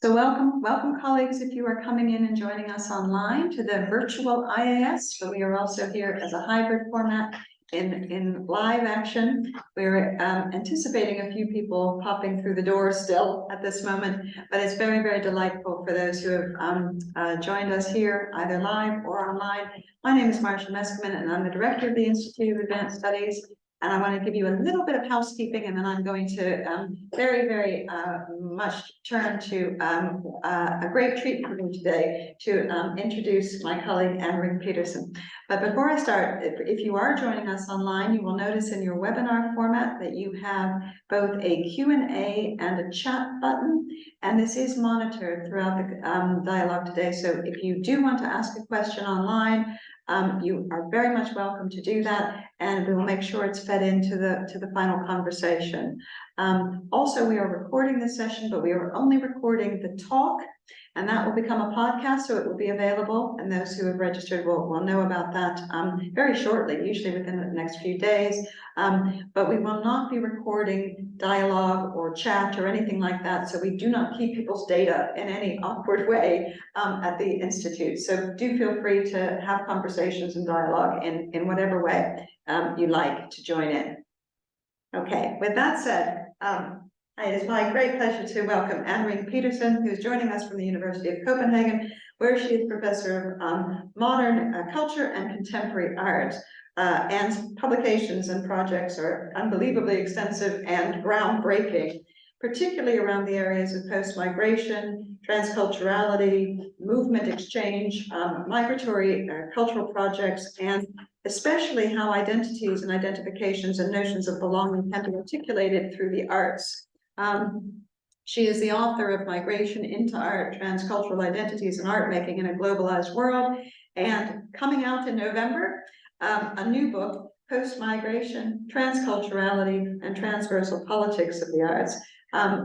So welcome colleagues, if you are coming in and joining us online to the virtual IAS, but we are also here as a hybrid format in live action. We're anticipating a few people popping through the door still at this moment, but it's very, very delightful for those who have joined us here, either live or online. My name is Marcia Meskimen, and I'm the director of the Institute of Advanced Studies. And I want to give you a little bit of housekeeping, and then I'm going to very much turn to a great treat for me today to introduce my colleague Anne Petersen. But before I start, if you are joining us online, you will notice in your webinar format that you have both a Q&A and a chat button, and this is monitored throughout the dialogue today. So if you do want to ask a question online, you are very much welcome to do that, and we will make sure it's fed into the final conversation. Also, we are recording this session, but we are only recording the talk, and that will become a podcast, so it will be available, and those who have registered will know about that very shortly, usually within the next few days. But we will not be recording dialogue or chat or anything like that, so we do not keep people's data in any awkward way at the Institute. So do feel free to have conversations and dialogue in whatever way you like to join in. Okay, with that said, it is my great pleasure to welcome Anne Petersen, who's joining us from the University of Copenhagen, where she is professor of modern culture and contemporary art. Anne's publications and projects are unbelievably extensive and groundbreaking, particularly around the areas of post-migration, transculturality, movement exchange, migratory cultural projects, and especially how identities and identifications and notions of belonging can be articulated through the arts. She is the author of Migration into Art, Transcultural Identities and Art Making in a Globalized World, and coming out in November, a new book, Post-Migration, Transculturality, and Transversal Politics of the Arts,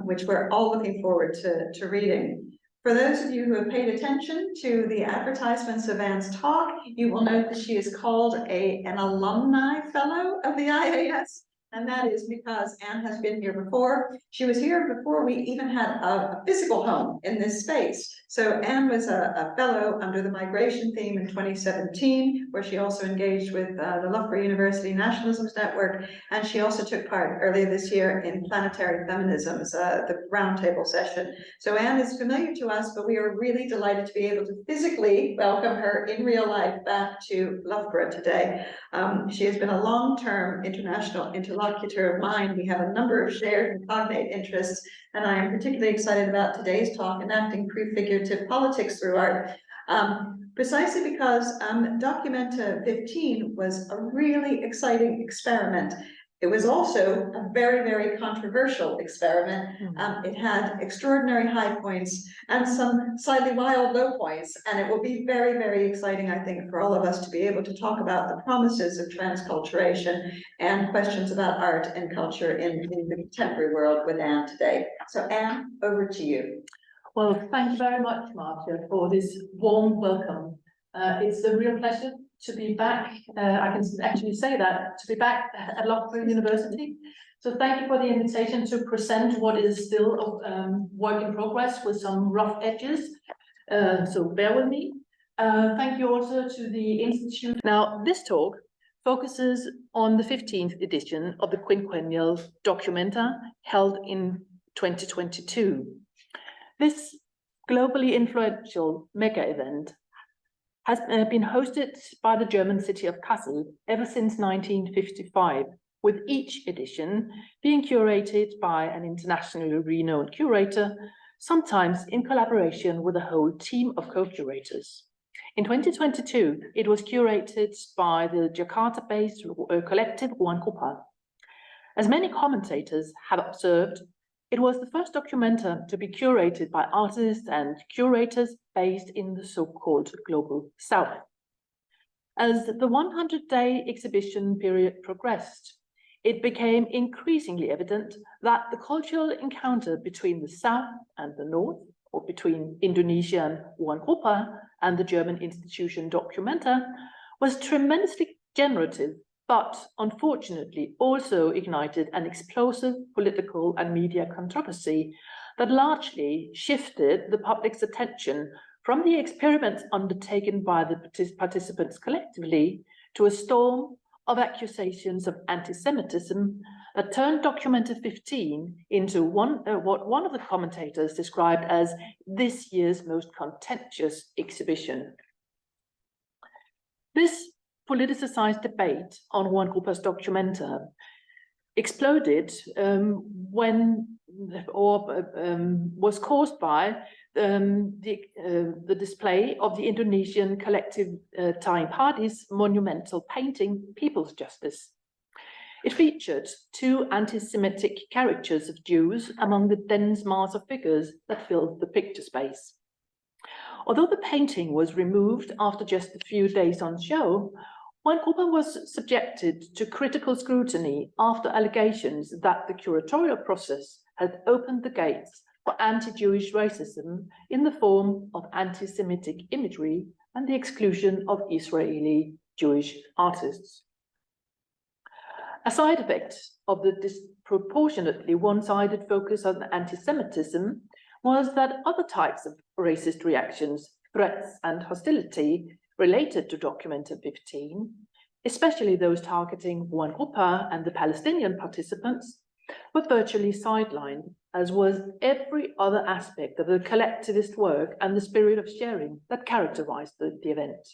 which we're all looking forward to reading. For those of you who have paid attention to the advertisements of Anne's talk, you will note that she is called an Alumni Fellow of the IAS. And that is because Anne has been here before. She was here before we even had a physical home in this space. So Anne was a fellow under the migration theme in 2017, where she also engaged with the Loughborough University Nationalisms Network. And she also took part earlier this year in Planetary Feminisms, the roundtable session. So Anne is familiar to us, but we are really delighted to be able to physically welcome her in real life back to Loughborough today. She has been a long-term international interlocutor of mine. We have a number of shared and cognate interests, and I am particularly excited about today's talk, Enacting Prefigurative Politics Through Art, precisely because Documenta 15 was a really exciting experiment. It was also a very, very controversial experiment. It had extraordinary high points and some slightly wild low points, and it will be very, very exciting, I think, for all of us to be able to talk about the promises of transculturation and questions about art and culture in the contemporary world with Anne today. So Anne, over to you. Well, thank you very much, Marcia, for this warm welcome. It's a real pleasure to be back. I can actually say that, to be back at Loughborough University. So thank you for the invitation to present what is still a work in progress with some rough edges. So bear with me. Thank you also to the Institute. Now, this talk focuses on the 15th edition of the quinquennial Documenta held in 2022. This globally influential mega event has been hosted by the German city of Kassel ever since 1955, with each edition being curated by an internationally renowned curator, sometimes in collaboration with a whole team of co-curators. In 2022, it was curated by the Jakarta-based collective Ruangrupa. As many commentators have observed, it was the first Documenta to be curated by artists and curators based in the so-called Global South. As the 100-day exhibition period progressed, it became increasingly evident that the cultural encounter between the South and the North, or between Indonesian ruangrupa and the German institution Documenta, was tremendously generative, but unfortunately also ignited an explosive political and media controversy that largely shifted the public's attention from the experiments undertaken by the participants collectively to a storm of accusations of anti-Semitism that turned Documenta 15 into what one of the commentators described as this year's most contentious exhibition. This politicized debate on ruangrupa's Documenta exploded was caused by the display of the Indonesian collective Tying Party's monumental painting, People's Justice. It featured two anti-Semitic caricatures of Jews among the dense mass of figures that filled the picture space. Although the painting was removed after just a few days on show, ruangrupa was subjected to critical scrutiny after allegations that the curatorial process had opened the gates for anti-Jewish racism in the form of anti-Semitic imagery and the exclusion of Israeli Jewish artists. A side effect of the disproportionately one-sided focus on anti-Semitism was that other types of racist reactions, threats, and hostility related to Documenta 15, especially those targeting ruangrupa and the Palestinian participants, were virtually sidelined, as was every other aspect of the collectivist work and the spirit of sharing that characterized the event.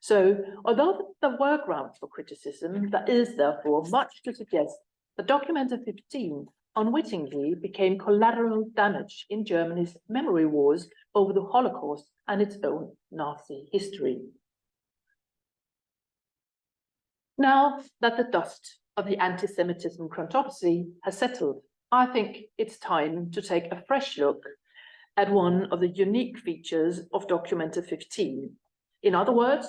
So, although there were grounds for criticism, there is therefore much to suggest that Documenta 15 unwittingly became collateral damage in Germany's memory wars over the Holocaust and its own Nazi history. Now that the dust of the anti-Semitism controversy has settled, I think it's time to take a fresh look at one of the unique features of Documenta 15. In other words,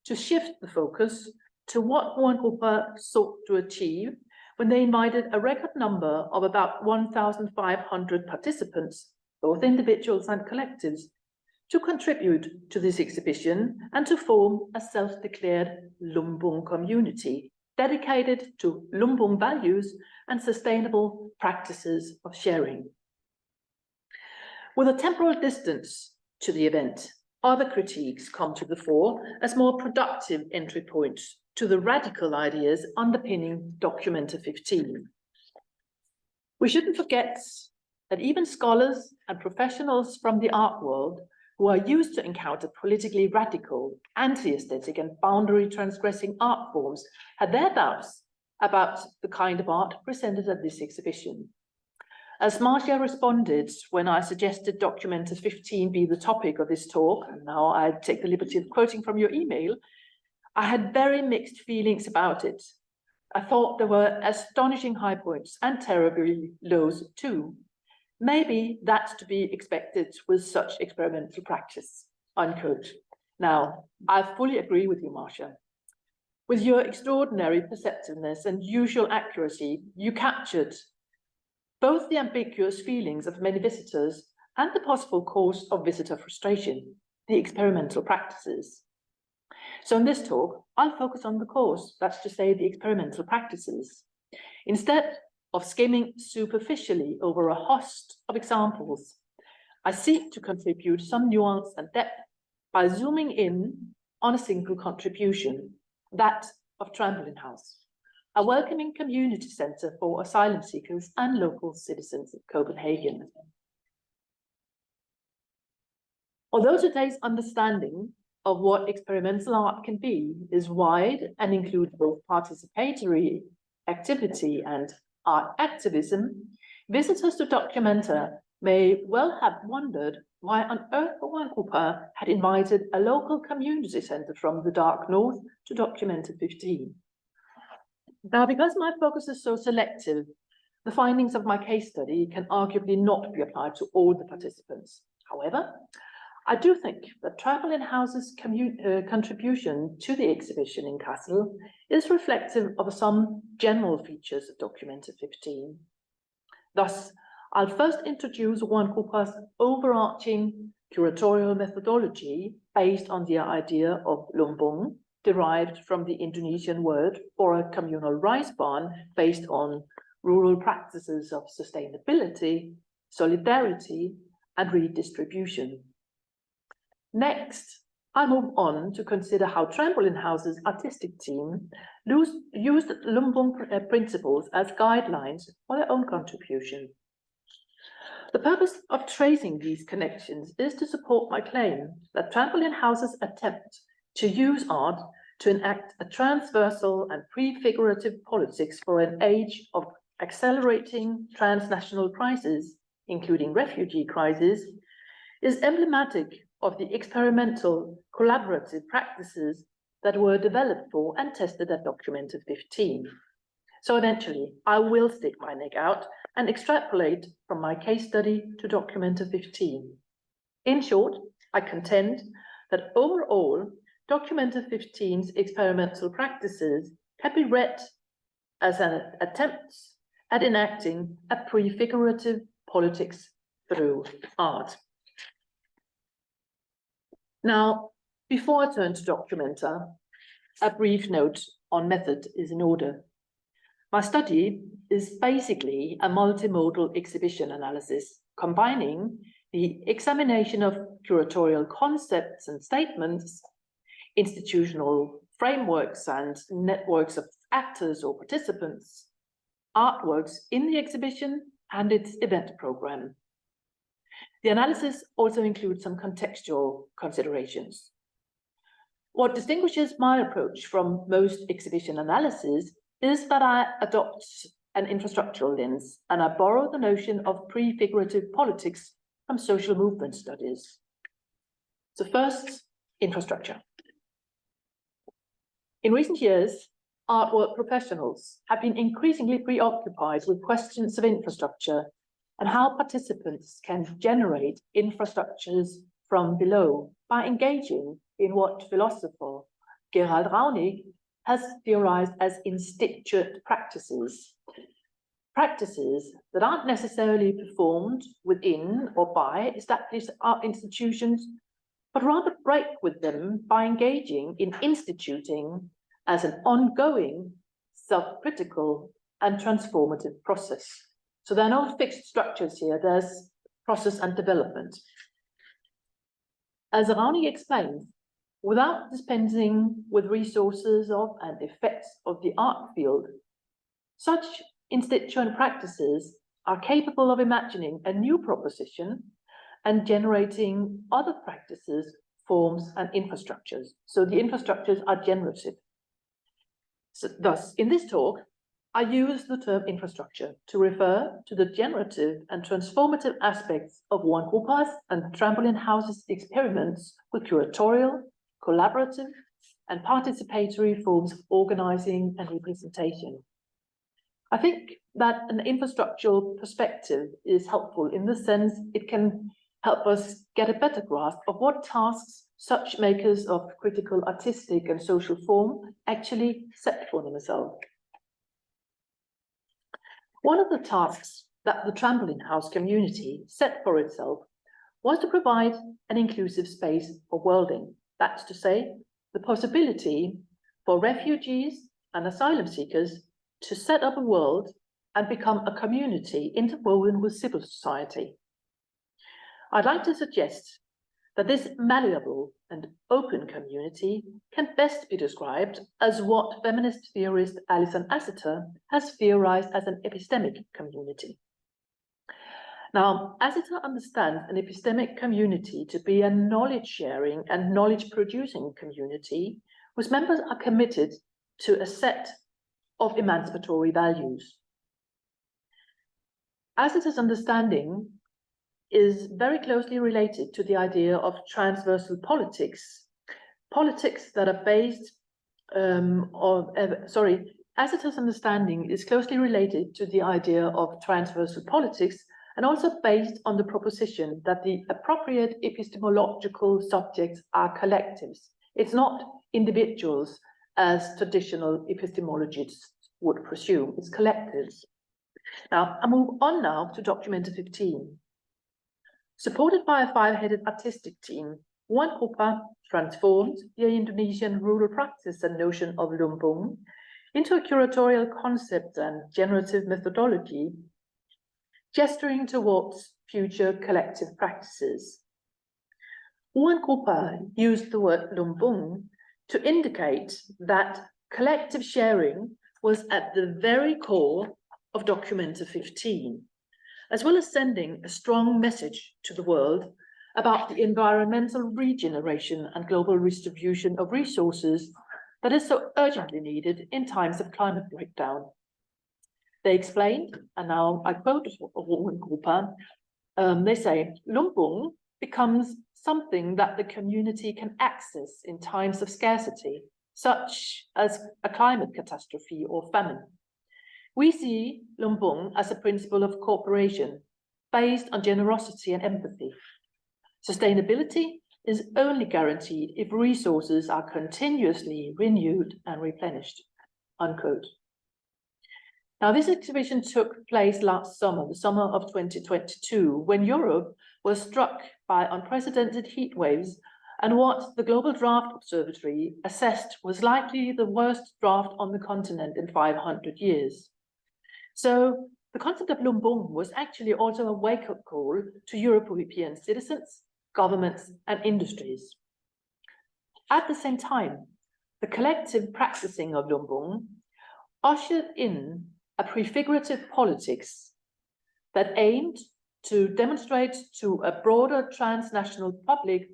to shift the focus to what ruangrupa sought to achieve when they invited a record number of about 1,500 participants, both individuals and collectives, to contribute to this exhibition and to form a self-declared lumbung community dedicated to lumbung values and sustainable practices of sharing. With a temporal distance to the event, other critiques come to the fore as more productive entry points to the radical ideas underpinning Documenta 15. We shouldn't forget that even scholars and professionals from the art world who are used to encounter politically radical, anti-aesthetic and boundary transgressing art forms had their doubts about the kind of art presented at this exhibition. As Marcia responded when I suggested Documenta 15 be the topic of this talk, and now I take the liberty of quoting from your email, I had very mixed feelings about it. I thought there were astonishing high points and terribly lows too. Maybe that's to be expected with such experimental practice, unquote. Now, I fully agree with you, Marcia. With your extraordinary perceptiveness and usual accuracy, you captured both the ambiguous feelings of many visitors and the possible cause of visitor frustration, the experimental practices. So in this talk, I'll focus on the cause, that's to say the experimental practices. Instead of skimming superficially over a host of examples, I seek to contribute some nuance and depth by zooming in on a single contribution, that of Trampoline House, a welcoming community centre for asylum seekers and local citizens of Copenhagen. Although today's understanding of what experimental art can be is wide and includes both participatory activity and art activism, visitors to Documenta may well have wondered why on earth ruangrupa had invited a local community centre from the dark north to Documenta 15. Now, because my focus is so selective, the findings of my case study can arguably not be applied to all the participants. However, I do think that Trampoline House's contribution to the exhibition in Kassel is reflective of some general features of Documenta 15. Thus, I'll first introduce ruangrupa's overarching curatorial methodology based on the idea of lumbung, derived from the Indonesian word for a communal rice barn based on rural practices of sustainability, solidarity, and redistribution. Next, I move on to consider how Trampoline House's artistic team used lumbung principles as guidelines for their own contribution. The purpose of tracing these connections is to support my claim that Trampoline House's attempt to use art to enact a transversal and prefigurative politics for an age of accelerating transnational crises, including refugee crises, is emblematic of the experimental collaborative practices that were developed for and tested at Documenta 15. So eventually, I will stick my neck out and extrapolate from my case study to Documenta 15. In short, I contend that overall, Documenta 15's experimental practices can be read as an attempt at enacting a prefigurative politics through art. Now, before I turn to Documenta, a brief note on method is in order. My study is basically a multimodal exhibition analysis, combining the examination of curatorial concepts and statements, institutional frameworks and networks of actors or participants, artworks in the exhibition and its event program. The analysis also includes some contextual considerations. What distinguishes my approach from most exhibition analyses is that I adopt an infrastructural lens and I borrow the notion of prefigurative politics from social movement studies. So first, infrastructure. In recent years, artwork professionals have been increasingly preoccupied with questions of infrastructure and how participants can generate infrastructures from below by engaging in what philosopher Gerald Raunig has theorized as institute practices. Practices that aren't necessarily performed within or by established art institutions, but rather break with them by engaging in instituting as an ongoing, self-critical and transformative process. So there are no fixed structures here, there's process and development. As Raunig explains, without dispensing with resources of and effects of the art field, such instituent practices are capable of imagining a new proposition and generating other practices, forms, and infrastructures. So the infrastructures are generative. So thus, in this talk, I use the term infrastructure to refer to the generative and transformative aspects of ruangrupa's and Trampoline House's experiments with curatorial, collaborative, and participatory forms of organizing and representation. I think that an infrastructural perspective is helpful in the sense it can help us get a better grasp of what tasks such makers of critical artistic and social form actually set for themselves. One of the tasks that the Trampoline House community set for itself was to provide an inclusive space for worlding. That's to say, the possibility for refugees and asylum seekers to set up a world and become a community interwoven with civil society. I'd like to suggest that this malleable and open community can best be described as what feminist theorist Alison Asseter has theorized as an epistemic community. Now, Asseter understands an epistemic community to be a knowledge-sharing and knowledge-producing community whose members are committed to a set of emancipatory values. Asseter's understanding is very closely related to the idea of transversal politics, politics that are based Asseter's understanding is closely related to the idea of transversal politics and also based on the proposition that the appropriate epistemological subjects are collectives. It's not individuals as traditional epistemologists would presume, it's collectives. Now, I move on now to Documenta 15. Supported by a five-headed artistic team, ruangrupa transformed the Indonesian rural practice and notion of lumbung into a curatorial concept and generative methodology, gesturing towards future collective practices. Ruangrupa used the word lumbung to indicate that collective sharing was at the very core of Documenta 15, as well as sending a strong message to the world about the environmental regeneration and global redistribution of resources that is so urgently needed in times of climate breakdown. They explained, and now I quote Ruangrupa, they say, lumbung becomes something that the community can access in times of scarcity, such as a climate catastrophe or famine. We see lumbung as a principle of cooperation based on generosity and empathy. Sustainability is only guaranteed if resources are continuously renewed and replenished, unquote. Now, this exhibition took place last summer, the summer of 2022, when Europe was struck by unprecedented heat waves and what the Global Drought Observatory assessed was likely the worst drought on the continent in 500 years. So the concept of lumbung was actually also a wake-up call to European citizens, governments, and industries. At the same time, the collective practicing of lumbung ushered in a prefigurative politics that aimed to demonstrate to a broader transnational public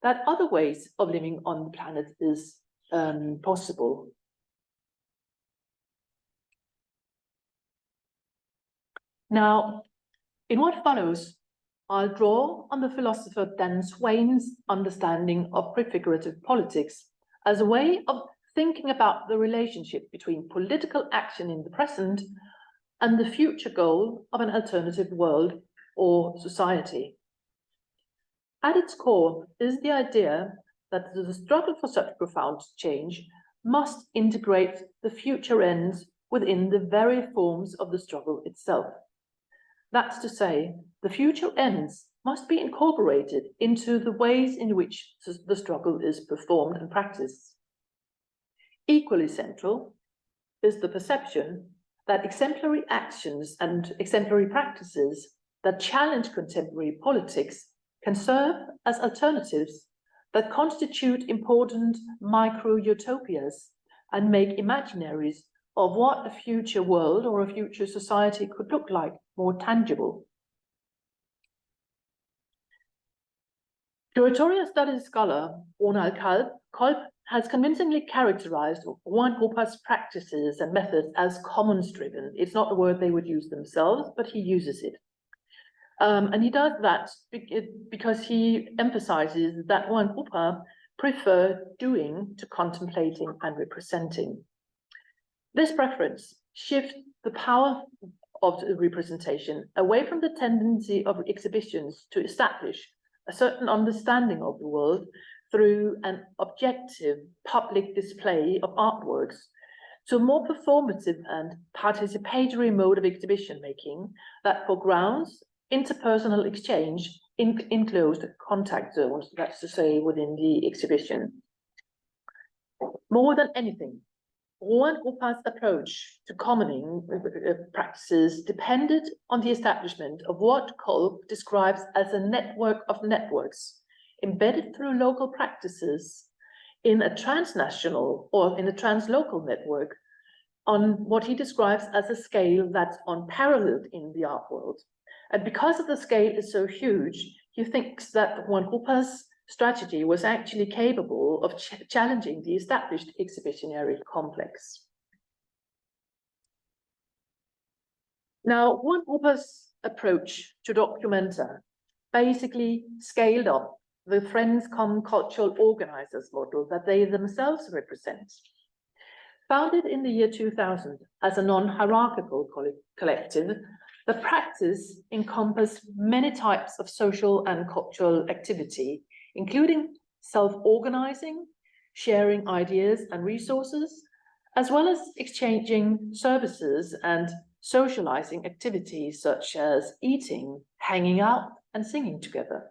that other ways of living on the planet is possible. Now, in what follows, I'll draw on the philosopher Dan Swain's understanding of prefigurative politics as a way of thinking about the relationship between political action in the present and the future goal of an alternative world or society. At its core is the idea that the struggle for such profound change must integrate the future ends within the very forms of the struggle itself. That's to say, the future ends must be incorporated into the ways in which the struggle is performed and practiced. Equally central is the perception that exemplary actions and exemplary practices that challenge contemporary politics can serve as alternatives that constitute important micro-utopias and make imaginaries of what a future world or a future society could look like more tangible. Curatorial studies scholar Ronald Kolb has convincingly characterized Ruangrupa's practices and methods as commons-driven. It's not the word they would use themselves, but he uses it. And he does that because he emphasizes that Ruangrupa prefer doing to contemplating and representing. This preference shifts the power of the representation away from the tendency of exhibitions to establish a certain understanding of the world through an objective public display of artworks to a more performative and participatory mode of exhibition making that foregrounds interpersonal exchange in closed contact zones, that's to say within the exhibition. More than anything, Ruangrupa's approach to commoning practices depended on the establishment of what Kolb describes as a network of networks, embedded through local practices in a transnational or in a translocal network on what he describes as a scale that's unparalleled in the art world. And because of the scale is so huge, he thinks that Ruangrupa's strategy was actually capable of challenging the established exhibitionary complex. Now, Ruangrupa's approach to Documenta basically scaled up the Friends Come Cultural Organizers model that they themselves represent. Founded in the year 2000 as a non-hierarchical collective, the practice encompassed many types of social and cultural activity, including self-organizing, sharing ideas and resources, as well as exchanging services and socializing activities such as eating, hanging out, and singing together.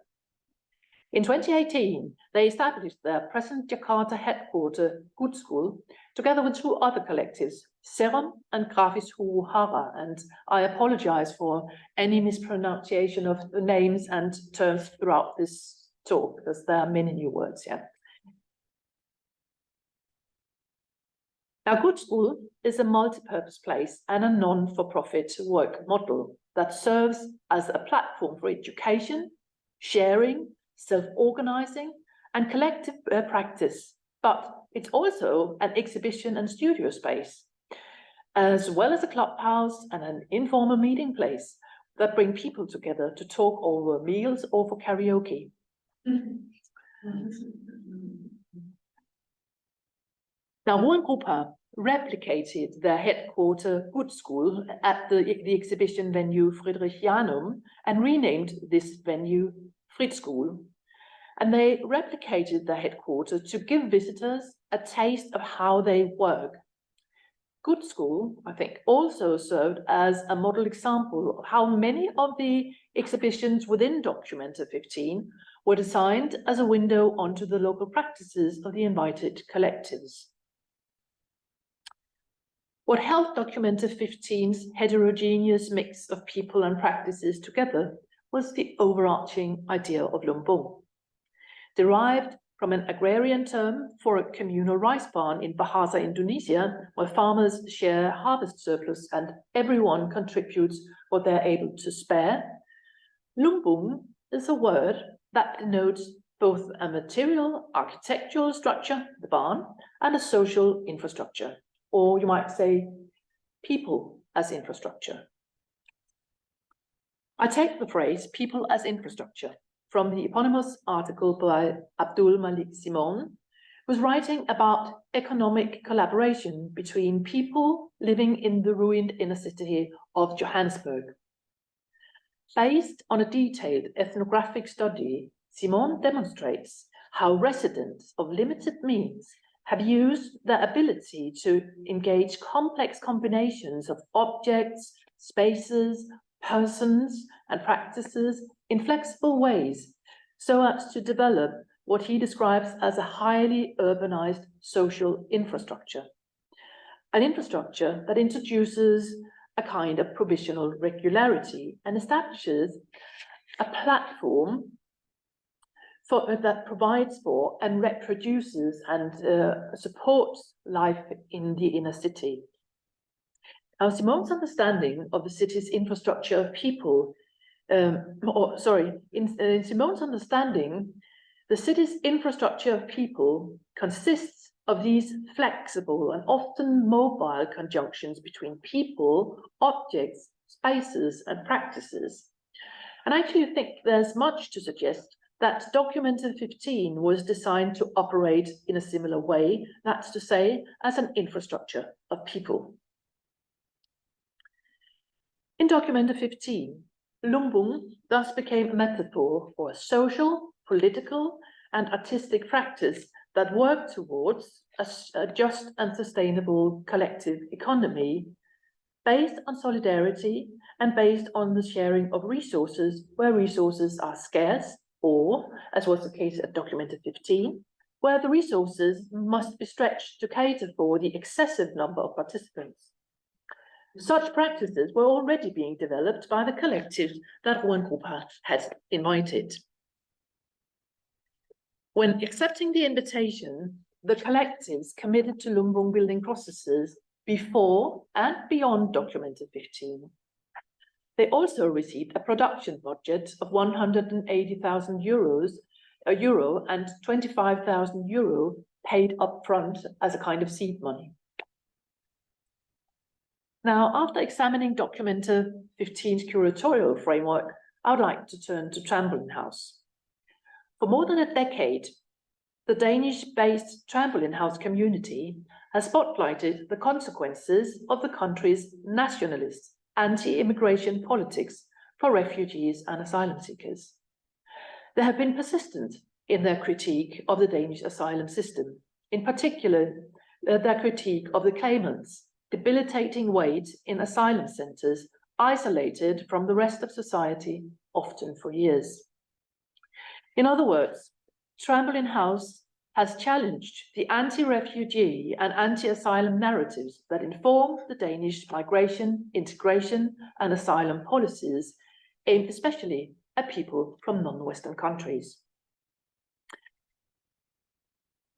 In 2018, they established their present Jakarta headquarter, Good School, together with two other collectives, Serum and Grafis Hara, and I apologize for any mispronunciation of the names and terms throughout this talk, because there are many new words here. Now, Good School is a multi-purpose place and a non-for-profit work model that serves as a platform for education, sharing, self-organizing, and collective practice, but it's also an exhibition and studio space, as well as a clubhouse and an informal meeting place that bring people together to talk over meals or for karaoke. Now, ruangrupa replicated their headquarter Good School at the exhibition venue Friedrichianum and renamed this venue Frit School. And they replicated their headquarters to give visitors a taste of how they work. Good School, I think, also served as a model example of how many of the exhibitions within Documenta 15 were designed as a window onto the local practices of the invited collectives. What held Documenta 15's heterogeneous mix of people and practices together was the overarching idea of lumbung, derived from an agrarian term for a communal rice barn in Bahasa, Indonesia, where farmers share harvest surplus and everyone contributes what they're able to spare. Lumbung is a word that denotes both a material architectural structure, the barn, and a social infrastructure, or you might say people as infrastructure. I take the phrase people as infrastructure from the eponymous article by Abdul Malik Simon, who was writing about economic collaboration between people living in the ruined inner city of Johannesburg. Based on a detailed ethnographic study, Simon demonstrates how residents of limited means have used their ability to engage complex combinations of objects, spaces, persons, and practices in flexible ways so as to develop what he describes as a highly urbanized social infrastructure. An infrastructure that introduces a kind of provisional regularity and establishes a platform that provides for and reproduces and supports life in the inner city. Now, Simon's understanding of the city's infrastructure of people, in Simon's understanding, the city's infrastructure of people consists of these flexible and often mobile conjunctions between people, objects, spaces, and practices. And I actually think there's much to suggest that Documenta 15 was designed to operate in a similar way, that's to say, as an infrastructure of people. In Documenta 15, lumbung thus became a metaphor for a social, political, and artistic practice that worked towards a just and sustainable collective economy based on solidarity and based on the sharing of resources where resources are scarce, or, as was the case at Documenta 15, where the resources must be stretched to cater for the excessive number of participants. Such practices were already being developed by the collectives that ruangrupa had invited. When accepting the invitation, the collectives committed to lumbung building processes before and beyond Documenta 15. They also received a production budget of 180,000 euro and 25,000 euro paid upfront as a kind of seed money. Now, after examining Documenta 15's curatorial framework, I would like to turn to Trampoline House. For more than a decade, the Danish-based Trampoline House community has spotlighted the consequences of the country's nationalist anti-immigration politics for refugees and asylum seekers. They have been persistent in their critique of the Danish asylum system, in particular, their critique of the claimants' debilitating weight in asylum centres, isolated from the rest of society, often for years. In other words, Trampoline House has challenged the anti-refugee and anti-asylum narratives that inform the Danish migration, integration, and asylum policies, aimed especially at people from non-Western countries.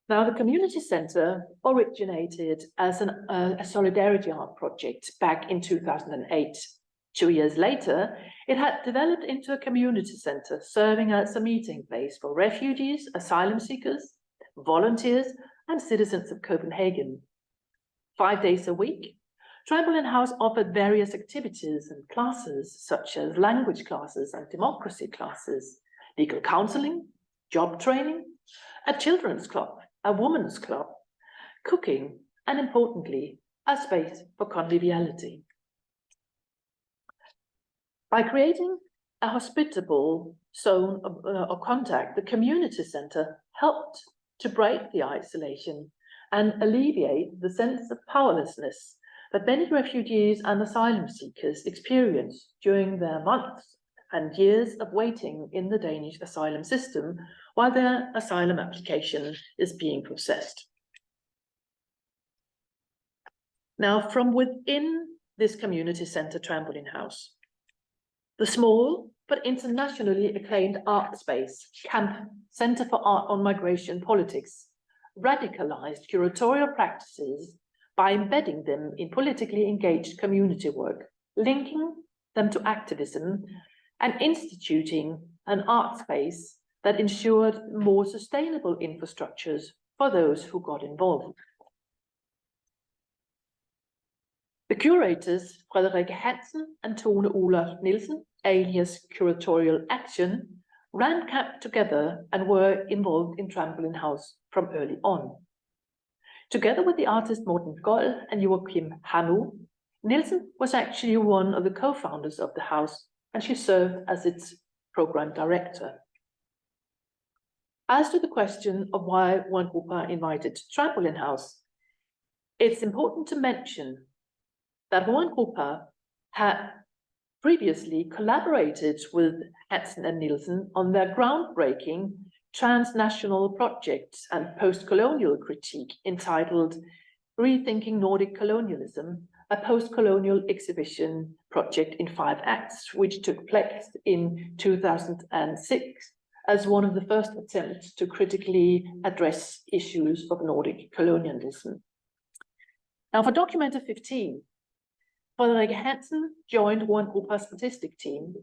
Now, the community centre originated as a solidarity art project back in 2008. 2 years later, it had developed into a community centre serving as a meeting place for refugees, asylum seekers, volunteers, and citizens of Copenhagen. 5 days a week, Trampoline House offered various activities and classes, such as language classes and democracy classes, legal counselling, job training, a children's club, a women's club, cooking, and importantly, a space for conviviality. By creating a hospitable zone of contact, the community centre helped to break the isolation and alleviate the sense of powerlessness that many refugees and asylum seekers experience during their months and years of waiting in the Danish asylum system while their asylum application is being processed. Now, from within this community centre Trampoline House, the small but internationally acclaimed art space, CAMP, Centre for Art on Migration Politics, radicalized curatorial practices by embedding them in politically engaged community work, linking them to activism, and instituting an art space that ensured more sustainable infrastructures for those who got involved. The curators, Frederikke Hansen and Tone Olaf Nielsen, alias Curatorial Action, ran CAMP together and were involved in Trampoline House from early on. Together with the artist Morten Gold and Joachim Hanu, Nielsen was actually one of the co-founders of the house, and she served as its program director. As to the question of why ruangrupa invited to Trampoline House, it's important to mention that ruangrupa had previously collaborated with Hansen and Nielsen on their groundbreaking transnational project and post-colonial critique entitled Rethinking Nordic Colonialism, a post-colonial exhibition project in 5 acts, which took place in 2006 as one of the first attempts to critically address issues of Nordic colonialism. Now, for Documenta 15, Frederikke Hansen joined ruangrupa's statistic team,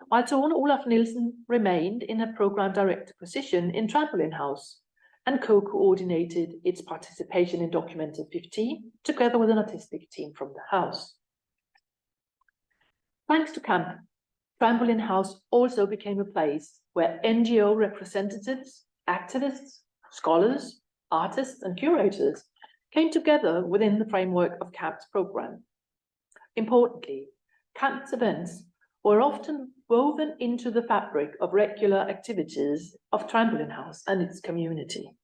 while Tone Olaf Nielsen remained in a program director position in Trampoline House and co-coordinated its participation in Documenta 15 together with an artistic team from the house. Thanks to CAMP, Trampoline House also became a place where NGO representatives, activists, scholars, artists, and curators came together within the framework of CAMP's program. Importantly, CAMP's events were often woven into the fabric of regular activities of Trampoline House and its community.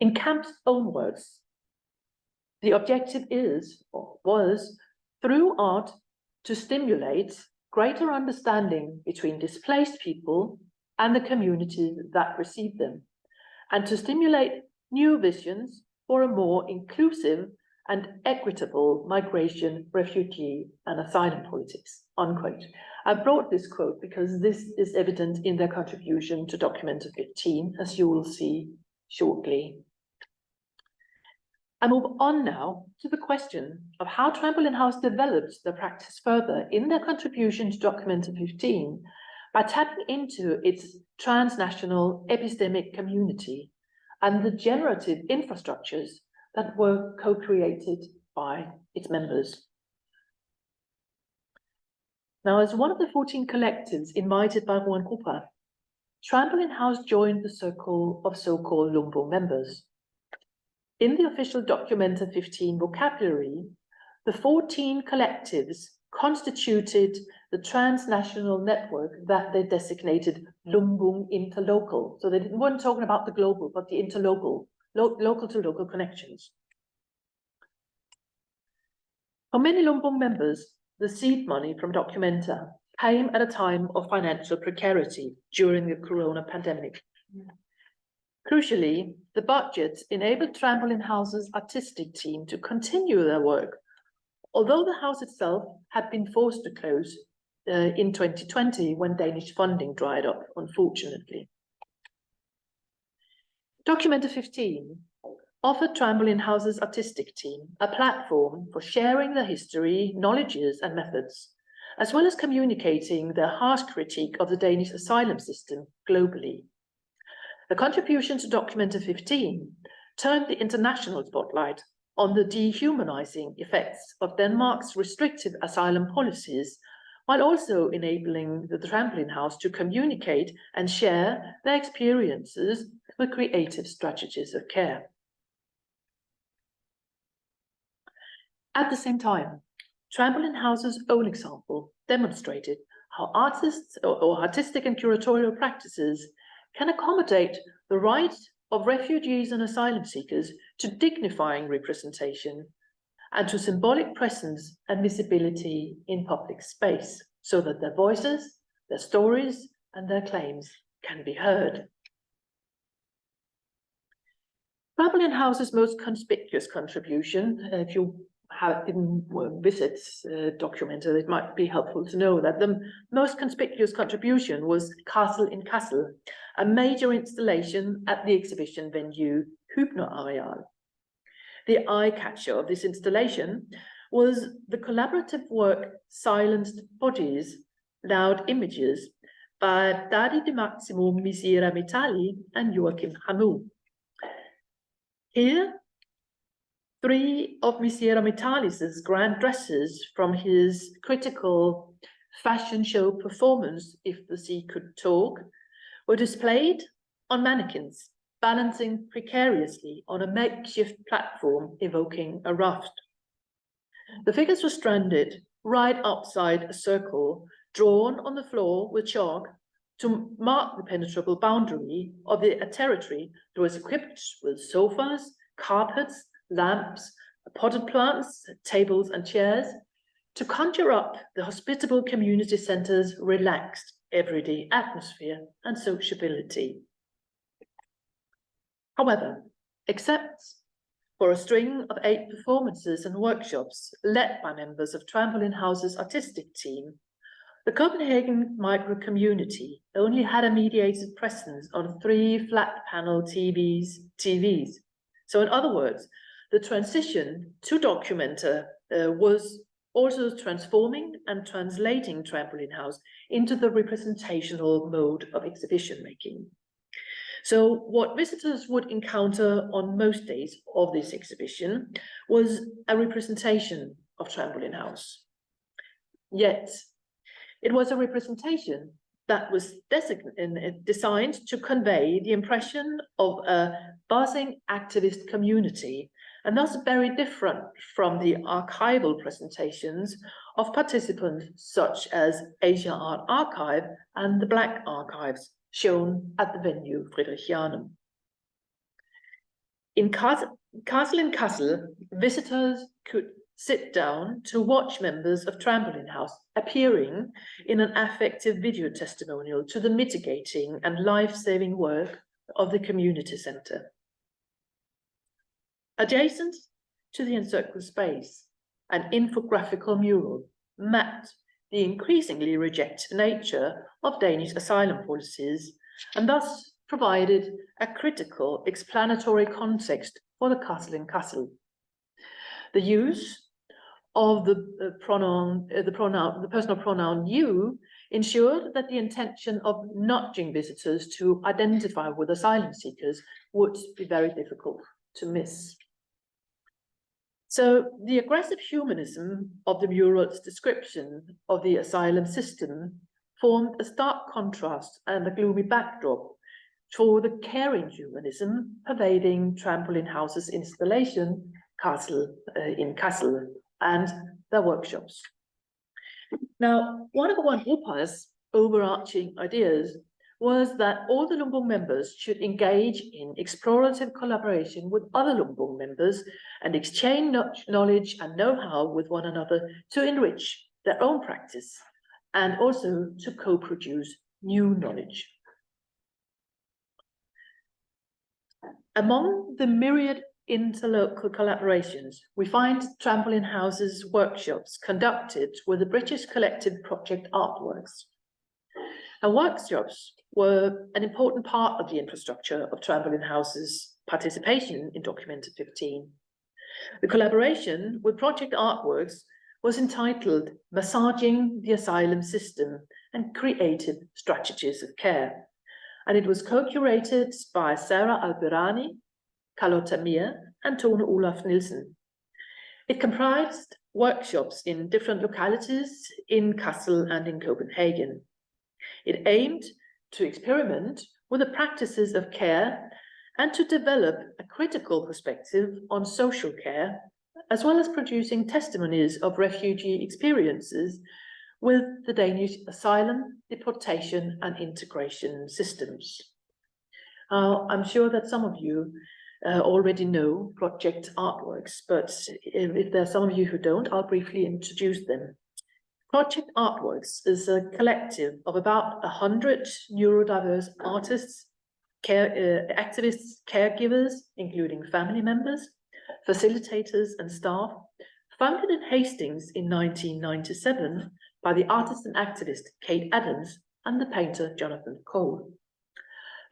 In CAMP's own words, the objective is, or was, through art to stimulate greater understanding between displaced people and the communities that receive them, and to stimulate new visions for a more inclusive and equitable migration, refugee, and asylum politics, unquote. I brought this quote because this is evident in their contribution to Documenta 15, as you will see shortly. I move on now to the question of how Trampoline House developed their practice further in their contribution to Documenta 15 by tapping into its transnational epistemic community and the generative infrastructures that were co-created by its members. Now, as one of the 14 collectives invited by ruangrupa, Trampoline House joined the circle of so-called lumbung members. In the official Documenta 15 vocabulary, the 14 collectives constituted the transnational network that they designated lumbung interlocal. So they weren't talking about the global, but the interlocal, local to local connections. For many lumbung members, the seed money from Documenta came at a time of financial precarity during the corona pandemic. Crucially, the budget enabled Trampoline House's artistic team to continue their work, although the house itself had been forced to close in 2020 when Danish funding dried up, unfortunately. Documenta 15 offered Trampoline House's artistic team a platform for sharing their history, knowledges, and methods, as well as communicating their harsh critique of the Danish asylum system globally. The contribution to Documenta 15 turned the international spotlight on the dehumanizing effects of Denmark's restrictive asylum policies, while also enabling the Trampoline House to communicate and share their experiences with creative strategies of care. At the same time, Trampoline House's own example demonstrated how artists or artistic and curatorial practices can accommodate the right of refugees and asylum seekers to dignifying representation and to symbolic presence and visibility in public space, so that their voices, their stories, and their claims can be heard. Trampoline House's most conspicuous contribution, if you didn't visit Documenta, it might be helpful to know that the most conspicuous contribution was Castle in Castle, a major installation at the exhibition venue Hypnoareal. The eye-catcher of this installation was the collaborative work Silenced Bodies, Loud Images by Dadi Di Maximo Misera Mitali and Joachim Hanou. Here, three of Misera Mitali's grand dresses from his critical fashion show performance, If the Sea Could Talk, were displayed on mannequins, balancing precariously on a makeshift platform evoking a raft. The figures were stranded right outside a circle drawn on the floor with chalk to mark the penetrable boundary of the territory that was equipped with sofas, carpets, lamps, potted plants, tables and chairs, to conjure up the hospitable community centre's relaxed everyday atmosphere and sociability. However, except for a string of 8 performances and workshops led by members of Trampoline House's artistic team, the Copenhagen micro-community only had a mediated presence on 3 flat-panel TVs. So in other words, the transition to Documenta was also transforming and translating Trampoline House into the representational mode of exhibition making. So what visitors would encounter on most days of this exhibition was a representation of Trampoline House. Yet, it was a representation that was designed to convey the impression of a buzzing activist community, and thus very different from the archival presentations of participants such as Asia Art Archive and the Black Archives, shown at the venue Friedrichianum. In Castle in Castle, visitors could sit down to watch members of Trampoline House appearing in an affective video testimonial to the mitigating and life-saving work of the community centre. Adjacent to the encircled space, an infographical mural mapped the increasingly rejected nature of Danish asylum policies, and thus provided a critical explanatory context for the Castle in Castle. The use of the personal pronoun you ensured that the intention of nudging visitors to identify with asylum seekers would be very difficult to miss. So the aggressive humanism of the mural's description of the asylum system formed a stark contrast and a gloomy backdrop for the caring humanism pervading Trampoline House's installation, Castle in Castle, and their workshops. Now, one of the ruangrupa's overarching ideas was that all the lumbung members should engage in explorative collaboration with other lumbung members and exchange knowledge and know-how with one another to enrich their own practice and also to co-produce new knowledge. Among the myriad interlocal collaborations, we find Trampoline House's workshops conducted with the British collective Project Artworks. And workshops were an important part of the infrastructure of Trampoline House's participation in Documenta 15. The collaboration with Project Artworks was entitled Massaging the Asylum System and Creative Strategies of Care, and it was co-curated by Sarah Alberani, Carlotta Mir, and Tone Olaf Nielsen. It comprised workshops in different localities in Kassel and in Copenhagen. It aimed to experiment with the practices of care and to develop a critical perspective on social care, as well as producing testimonies of refugee experiences with the Danish asylum, deportation, and integration systems. I'm sure that some of you already know Project Artworks, but if there are some of you who don't, I'll briefly introduce them. Project Artworks is a collective of about 100 neurodiverse artists, activists, caregivers, including family members, facilitators and staff, founded in Hastings in 1997 by the artist and activist Kate Adams and the painter Jonathan Cole.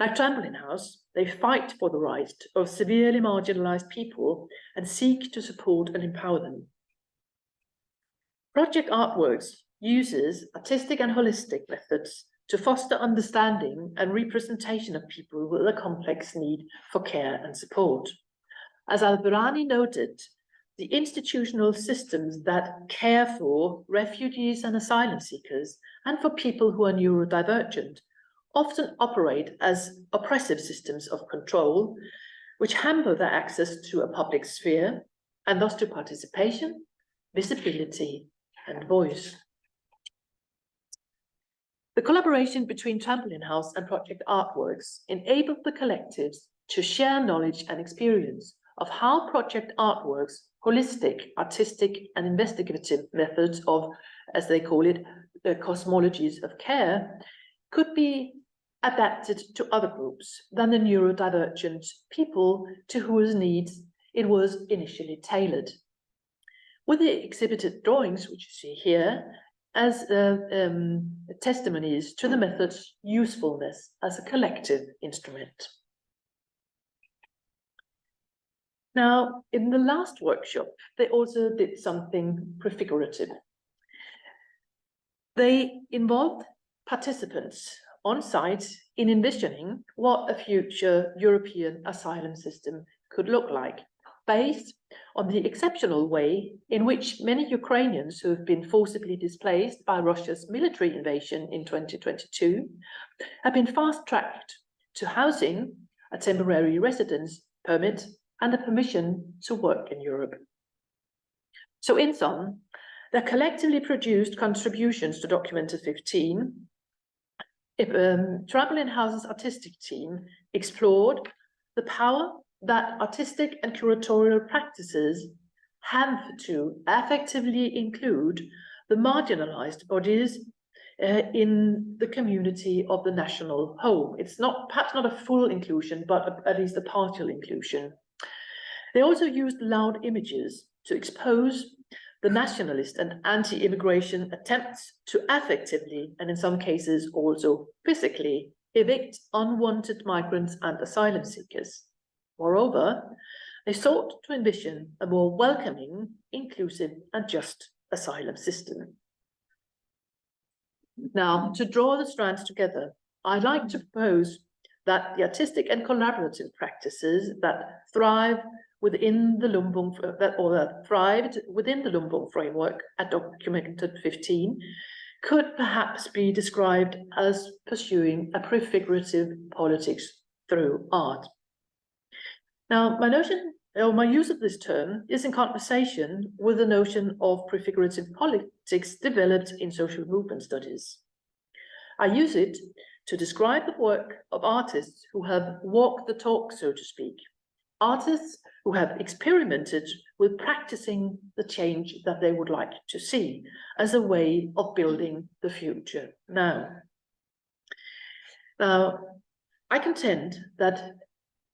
Like Trampoline House, they fight for the right of severely marginalized people and seek to support and empower them. Project Artworks uses artistic and holistic methods to foster understanding and representation of people with a complex need for care and support. As Alberani noted, the institutional systems that care for refugees and asylum seekers and for people who are neurodivergent often operate as oppressive systems of control, which hamper their access to a public sphere and thus to participation, visibility, and voice. The collaboration between Trampoline House and Project Artworks enabled the collectives to share knowledge and experience of how Project Artworks' holistic, artistic, and investigative methods of, as they call it, the cosmologies of care, could be adapted to other groups than the neurodivergent people to whose needs it was initially tailored. With the exhibited drawings, which you see here, as testimonies to the method's usefulness as a collective instrument. Now, in the last workshop, they also did something prefigurative. They involved participants on site in envisioning what a future European asylum system could look like, based on the exceptional way in which many Ukrainians who have been forcibly displaced by Russia's military invasion in 2022 have been fast-tracked to housing, a temporary residence permit, and a permission to work in Europe. So in sum, their collectively produced contributions to Documenta 15, Trampoline House's artistic team explored the power that artistic and curatorial practices have to effectively include the marginalized bodies in the community of the national home. It's not, perhaps not a full inclusion, but at least a partial inclusion. They also used loud images to expose the nationalist and anti-immigration attempts to effectively, and in some cases also physically, evict unwanted migrants and asylum seekers. Moreover, they sought to envision a more welcoming, inclusive, and just asylum system. Now, to draw the strands together, I'd like to propose that the artistic and collaborative practices that thrive within the lumbung, that thrived within the lumbung framework at Documenta 15 could perhaps be described as pursuing a prefigurative politics through art. Now, my use of this term is in conversation with the notion of prefigurative politics developed in social movement studies. I use it to describe the work of artists who have walked the talk, so to speak, artists who have experimented with practicing the change that they would like to see as a way of building the future now. Now, I contend that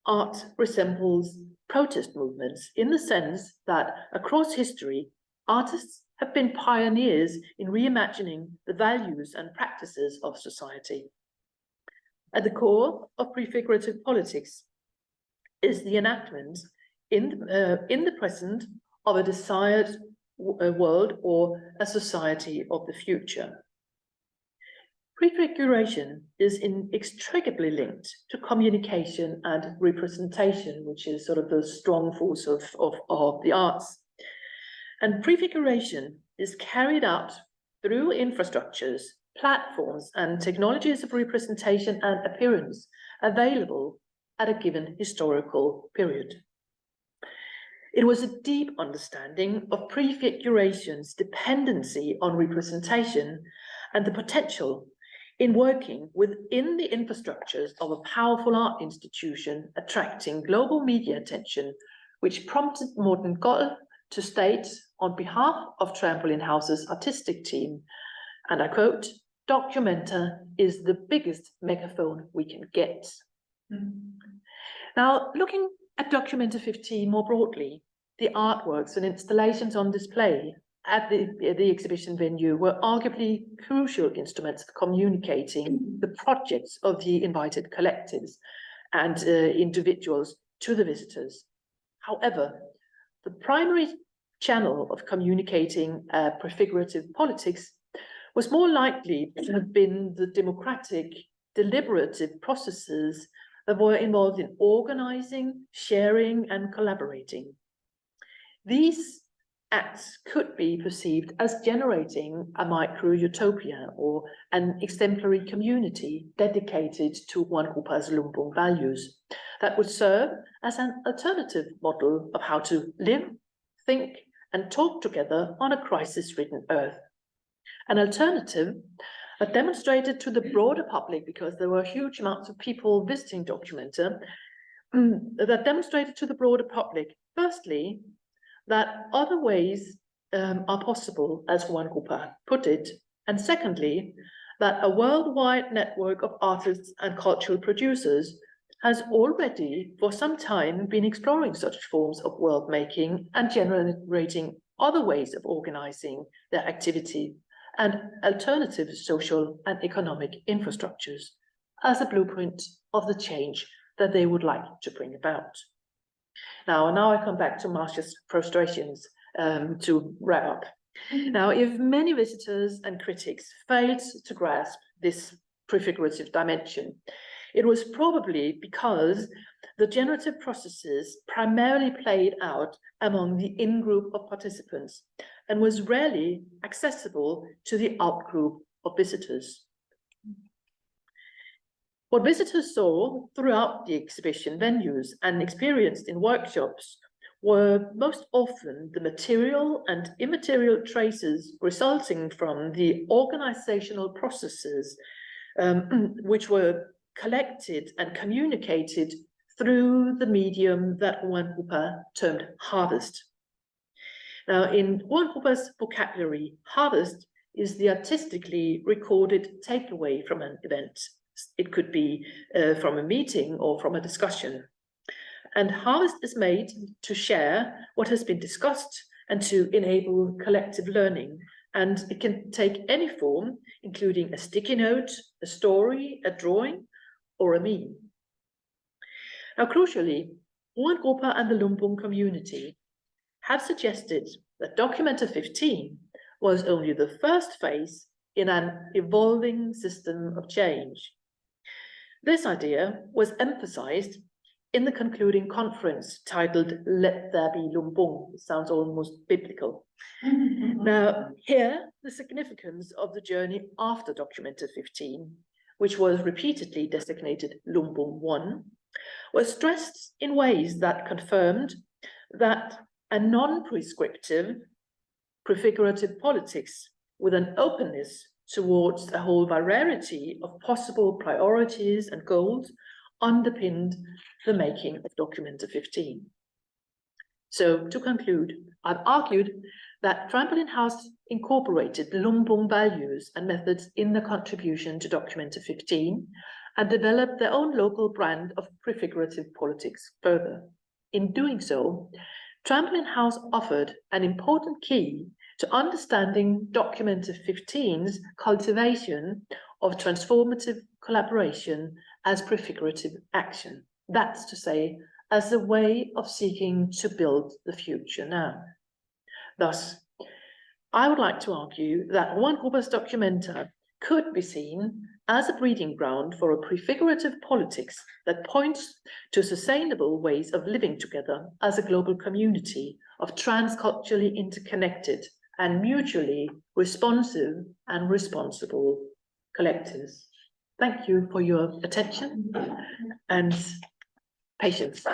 art resembles protest movements in the sense that across history, artists have been pioneers in reimagining the values and practices of society. At the core of prefigurative politics is the enactment in the present of a desired world or a society of the future. Prefiguration is inextricably linked to communication and representation, which is sort of the strong force of the arts. And prefiguration is carried out through infrastructures, platforms, and technologies of representation and appearance available at a given historical period. It was a deep understanding of prefiguration's dependency on representation and the potential in working within the infrastructures of a powerful art institution attracting global media attention, which prompted Morten Goll to state on behalf of Trampoline House's artistic team, and I quote, "Documenta is the biggest megaphone we can get." Now, looking at Documenta 15 more broadly, the artworks and installations on display at the exhibition venue were arguably crucial instruments for communicating the projects of the invited collectives and individuals to the visitors. However, the primary channel of communicating prefigurative politics was more likely to have been the democratic, deliberative processes that were involved in organizing, sharing, and collaborating. These acts could be perceived as generating a micro-utopia or an exemplary community dedicated to ruangrupa's lumbung values that would serve as an alternative model of how to live, think, and talk together on a crisis-ridden earth. An alternative that demonstrated to the broader public, because there were huge amounts of people visiting Documenta, that demonstrated to the broader public, firstly, that other ways are possible, as ruangrupa put it, and secondly, that a worldwide network of artists and cultural producers has already for some time been exploring such forms of world making and generating other ways of organizing their activity and alternative social and economic infrastructures as a blueprint of the change that they would like to bring about. Now I come back to Marcia's frustrations to wrap up. Now, if many visitors and critics failed to grasp this prefigurative dimension, it was probably because the generative processes primarily played out among the in-group of participants and was rarely accessible to the out-group of visitors. What visitors saw throughout the exhibition venues and experienced in workshops were most often the material and immaterial traces resulting from the organizational processes which were collected and communicated through the medium that ruangrupa termed harvest. Now, in ruangrupa's vocabulary, harvest is the artistically recorded takeaway from an event. It could be from a meeting or from a discussion. And harvest is made to share what has been discussed and to enable collective learning. And it can take any form, including a sticky note, a story, a drawing, or a meme. Now, crucially, ruangrupa and the lumbung community have suggested that Documenta 15 was only the first phase in an evolving system of change. This idea was emphasized in the concluding conference titled "Let There Be Lumbung." It sounds almost biblical. Now, here, the significance of the journey after Documenta 15, which was repeatedly designated Lumbung 1, was stressed in ways that confirmed that a non-prescriptive prefigurative politics with an openness towards a whole variety of possible priorities and goals underpinned the making of Documenta 15. So to conclude, I've argued that Trampoline House incorporated lumbung values and methods in the contribution to Documenta 15 and developed their own local brand of prefigurative politics further. In doing so, Trampoline House offered an important key to understanding Documenta 15's cultivation of transformative collaboration as prefigurative action. That's to say, as a way of seeking to build the future now. Thus, I would like to argue that ruangrupa's Documenta could be seen as a breeding ground for a prefigurative politics that points to sustainable ways of living together as a global community of transculturally interconnected and mutually responsive and responsible collectives. Thank you for your attention and patience.